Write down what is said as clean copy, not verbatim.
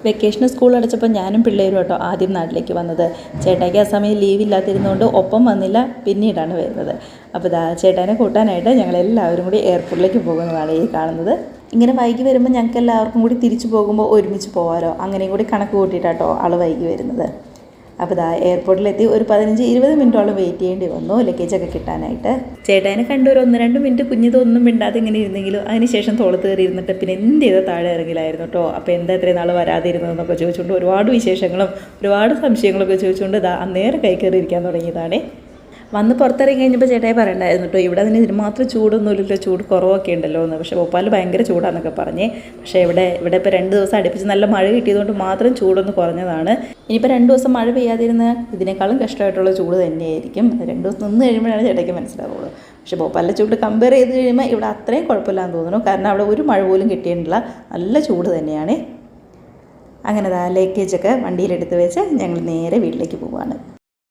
വെക്കേഷന് സ്കൂൾ അടച്ചപ്പോൾ ഞാനും പിള്ളേരും കേട്ടോ ആദ്യം നാട്ടിലേക്ക് വന്നത്. ചേട്ടായിക്ക് ആ സമയം ലീവില്ലാതിരുന്നുകൊണ്ട് ഒപ്പം വന്നില്ല, പിന്നീടാണ് വരുന്നത്. അപ്പോൾ ചേട്ടാനെ കൂട്ടാനായിട്ട് ഞങ്ങളെല്ലാവരും കൂടി എയർപോർട്ടിലേക്ക് പോകുന്നതാണ് ഈ കാണുന്നത്. ഇങ്ങനെ വൈകി വരുമ്പോൾ ഞങ്ങൾക്ക് എല്ലാവർക്കും കൂടി തിരിച്ചു പോകുമ്പോൾ ഒരുമിച്ച് പോകാമല്ലോ, അങ്ങനെയും കൂടി കണക്ക് കൂട്ടിയിട്ടാട്ടോ ആൾ വൈകി വരുന്നത്. അപ്പോൾ എയർപോർട്ടിലെത്തി ഒരു 15-20 മിനിറ്റോളം വെയിറ്റ് ചെയ്യേണ്ടി വന്നു ലഗേജൊക്കെ കിട്ടാനായിട്ട്. ചേട്ടാനെ കണ്ട് ഒരു 1-2 മിനിറ്റ് കുഞ്ഞിതൊന്നും മിണ്ടാതെ ഇങ്ങനെ ഇരുന്നെങ്കിലും അതിനുശേഷം തോളത്ത് കയറി ഇരുന്നിട്ട് പിന്നെ എന്ത് ചെയ്താൽ താഴെ ഇറങ്ങില്ലായിരുന്നു കേട്ടോ. അപ്പോൾ എന്താ ഇത്രയും നാൾ വരാതിരുന്നതെന്നൊക്കെ ചോദിച്ചുകൊണ്ട് ഒരുപാട് വിശേഷങ്ങളും ഒരുപാട് സംശയങ്ങളൊക്കെ ചോദിച്ചുകൊണ്ട് അന്നേരം കൈ കയറി ഇരിക്കാൻ തുടങ്ങിയതാണ്. വന്ന് പുറത്തിറങ്ങി കഴിഞ്ഞപ്പോൾ ചേട്ടായി പറയണ്ടായിരുന്നു കേട്ടോ, ഇവിടെ അതിന് ഇതിന് മാത്രം ചൂടൊന്നുമില്ലല്ലോ, ചൂട് കുറവൊക്കെ ഉണ്ടല്ലോ എന്ന്. പക്ഷേ ഭോപ്പാൽ ഭയങ്കര ചൂടാണെന്നൊക്കെ പറഞ്ഞേ. പക്ഷേ ഇവിടെ ഇപ്പോൾ 2 ദിവസം അടുപ്പിച്ച് നല്ല മഴ കിട്ടിയതുകൊണ്ട് മാത്രം ചൂടൊന്ന് കുറഞ്ഞതാണ്. ഇനിയിപ്പോൾ 2 ദിവസം മഴ പെയ്യാതിരുന്ന ഇതിനേക്കാളും കഷ്ടമായിട്ടുള്ള ചൂട് തന്നെയായിരിക്കും. 2 ദിവസം നിന്ന് കഴിയുമ്പോഴാണ് ചേട്ടായിക്ക് മനസ്സിലാവുള്ളൂ. പക്ഷേ ഭോപ്പാലിലെ ചൂട് കമ്പയർ ചെയ്ത് കഴിയുമ്പോൾ ഇവിടെ അത്രയും കുഴപ്പമില്ലാന്ന് തോന്നുന്നു. കാരണം അവിടെ ഒരു മഴ പോലും കിട്ടിയിട്ടില്ല, നല്ല ചൂട് തന്നെയാണ്. അങ്ങനെ ലഗേജൊക്കെ വണ്ടിയിലെടുത്ത് വെച്ച് ഞങ്ങൾ നേരെ വീട്ടിലേക്ക് പോവുകയാണ്.